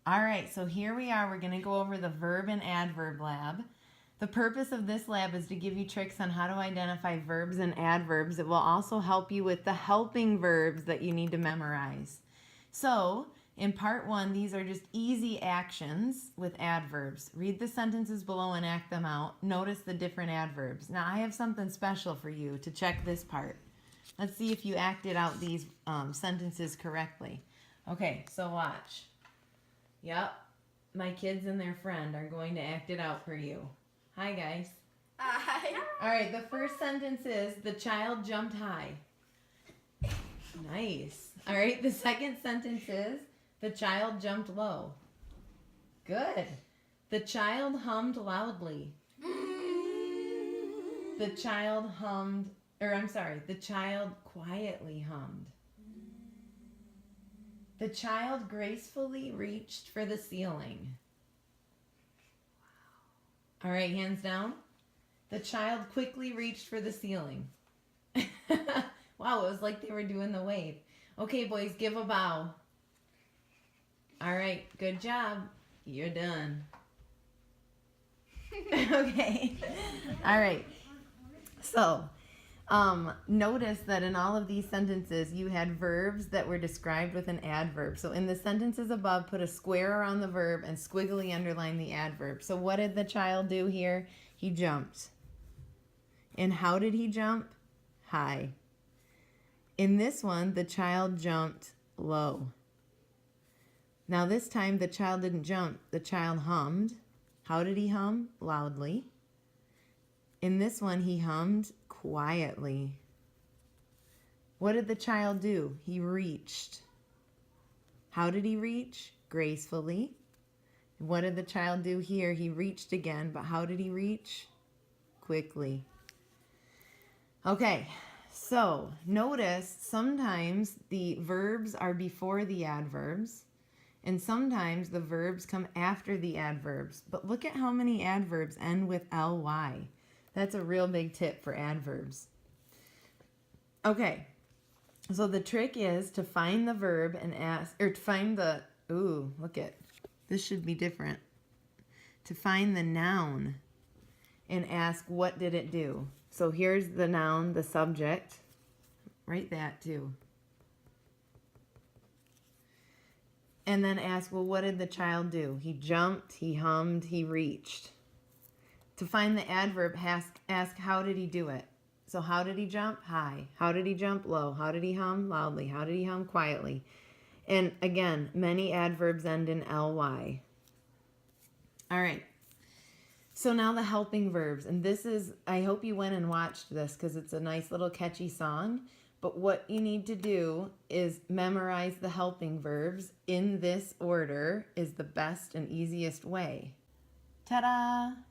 All right, so here we are. We're going to go over the Verb and Adverb Lab. The purpose of this lab is to give you tricks on how to identify verbs and adverbs. It will also help you with the helping verbs that you need to memorize. So, in part 1, these are just easy actions with adverbs. Read the sentences below and act them out. Notice the different adverbs. Now, I have something special for you to check this part. Let's see if you acted out these sentences correctly. Okay, so watch. Yep, my kids and their friend are going to act it out for you. Hi, guys. Hi. All right, the first sentence is, the child jumped high. Nice. All right, the second sentence is, the child jumped low. Good. The child hummed loudly. The child the child quietly hummed. The child gracefully reached for the ceiling. All right, hands down. The child quickly reached for the ceiling. Wow, it was like they were doing the wave. Okay, boys, give a bow. All right, good job. You're done. Okay. All right. So, notice that in all of these sentences, you had verbs that were described with an adverb. So in the sentences above, put a square around the verb and squiggly underline the adverb. So what did the child do here? He jumped. And how did he jump? High. In this one, the child jumped low. Now this time, the child didn't jump. The child hummed. How did he hum? Loudly. In this one, he hummed quietly. What did the child do? He reached. How did he reach? Gracefully. What did the child do here? He reached again, but how did he reach? Quickly. Okay, so notice sometimes the verbs are before the adverbs, and sometimes the verbs come after the adverbs. But look at how many adverbs end with ly. That's a real big tip for adverbs. Okay, so the trick is to find the verb and ask, or to find the, ooh, look at, this should be different. To find the noun and ask, what did it do? So here's the noun, the subject. Write that too. And then ask, well, what did the child do? He jumped, he hummed, he reached. To find the adverb, ask how did he do it? So how did he jump? High. How did he jump? Low. How did he hum? Loudly. How did he hum? Quietly. And again, many adverbs end in ly. All right. So now the helping verbs. And this is, I hope you went and watched this because it's a nice little catchy song. But what you need to do is memorize the helping verbs in this order is the best and easiest way. Ta-da!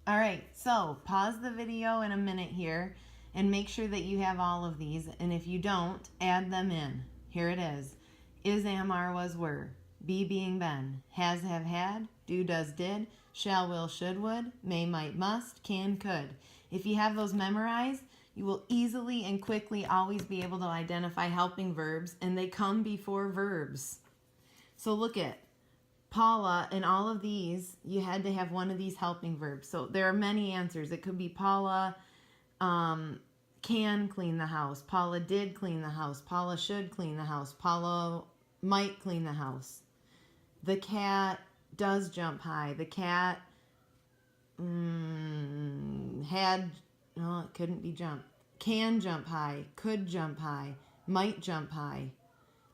All right, so pause the video in a minute here and make sure that you have all of these. And if you don't, add them in. Here it is. Is, am, are, was, were. Be, being, been. Has, have, had. Do, does, did. Shall, will, should, would. May, might, must. Can, could. If you have those memorized, you will easily and quickly always be able to identify helping verbs, and they come before verbs. So look at Paula, in all of these, you had to have one of these helping verbs. So there are many answers. It could be Paula can clean the house. Paula did clean the house. Paula should clean the house. Paula might clean the house. The cat does jump high. The cat it couldn't be jump. Can jump high. Could jump high. Might jump high.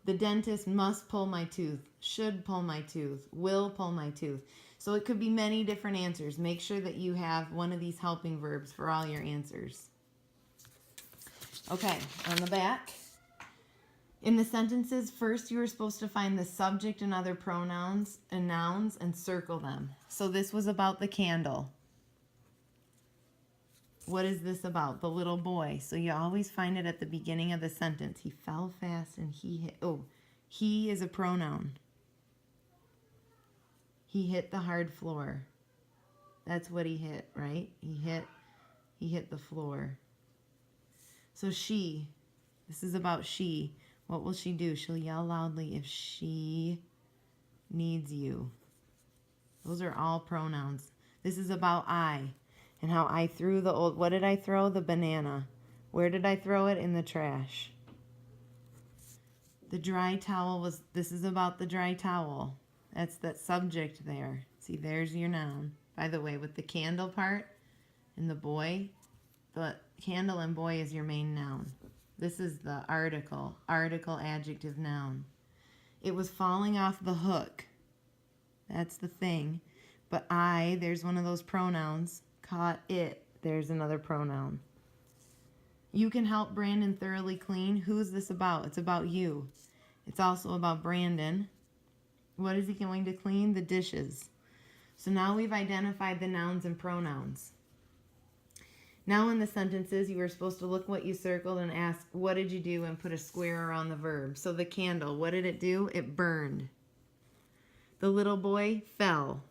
The dentist must pull my tooth, should pull my tooth, will pull my tooth. So it could be many different answers. Make sure that you have one of these helping verbs for all your answers. Okay, on the back. In the sentences, first you were supposed to find the subject and other pronouns and nouns and circle them. So this was about the candle. What is this about? The little boy. So you always find it at the beginning of the sentence. He fell fast and he hit. Oh, he is a pronoun. He hit the hard floor. That's what he hit, right? He hit the floor. So she, this is about she. What will she do? She'll yell loudly if she needs you. Those are all pronouns. This is about I and how I threw the old, what did I throw? The banana. Where did I throw it? In the trash. The dry towel was, this is about the dry towel. That's that subject there. See, there's your noun. By the way, with the candle part and the boy, the candle and boy is your main noun. This is the article, adjective, noun. It was falling off the hook. That's the thing. But I, there's one of those pronouns. Caught it. There's another pronoun. You can help Brandon thoroughly clean. Who's this about? It's about you. It's also about Brandon. What is he going to clean? The dishes. So now we've identified the nouns and pronouns. Now in the sentences, you were supposed to look what you circled and ask, what did you do? And put a square around the verb. So the candle, what did it do? It burned. The little boy fell.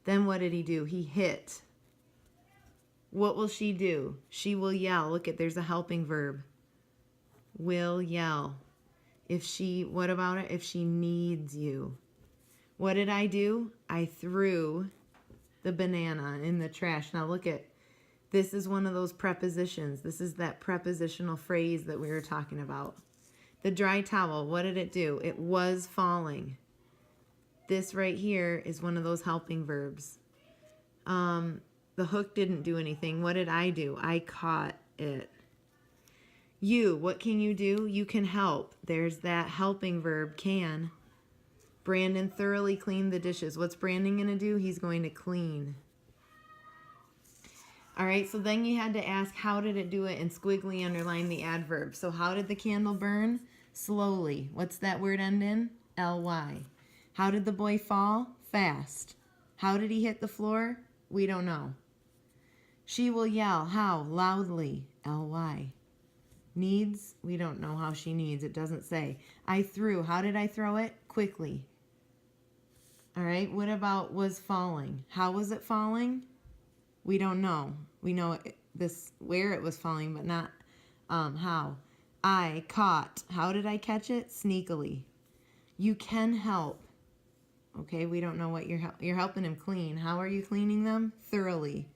Then what did he do? He hit. What will she do? She will yell. Look at, there's a helping verb. Will yell. If she, what about it? If she needs you. What did I do? I threw the banana in the trash. Now look at, this is one of those prepositions. This is that prepositional phrase that we were talking about. The dry towel, what did it do? It was falling. This right here is one of those helping verbs. The hook didn't do anything. What did I do? I caught it. You, what can you do? You can help. There's that helping verb, can. Brandon thoroughly cleaned the dishes. What's Brandon going to do? He's going to clean. All right, so then you had to ask, how did it do it? And squiggly underline the adverb. So how did the candle burn? Slowly. What's that word end in? L-Y. How did the boy fall? Fast. How did he hit the floor? We don't know. She will yell. How? Loudly. L-Y. Needs? We don't know how she needs. It doesn't say. I threw. How did I throw it? Quickly. All right, what about was falling? How was it falling? We don't know. We know where it was falling, but not how. I caught. How did I catch it? Sneakily. You can help. Okay, we don't know what you're helping him clean. How are you cleaning them? Thoroughly.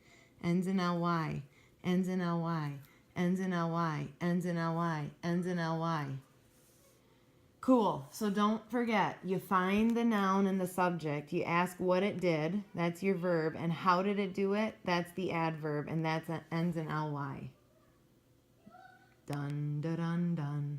Ends in ly. Ends in ly. Ends in ly. Ends in ly. Ends in ly. Cool. So don't forget, you find the noun and the subject. You ask what it did. That's your verb. And how did it do it? That's the adverb. And that's ends in ly. Done, dun, dun, dun.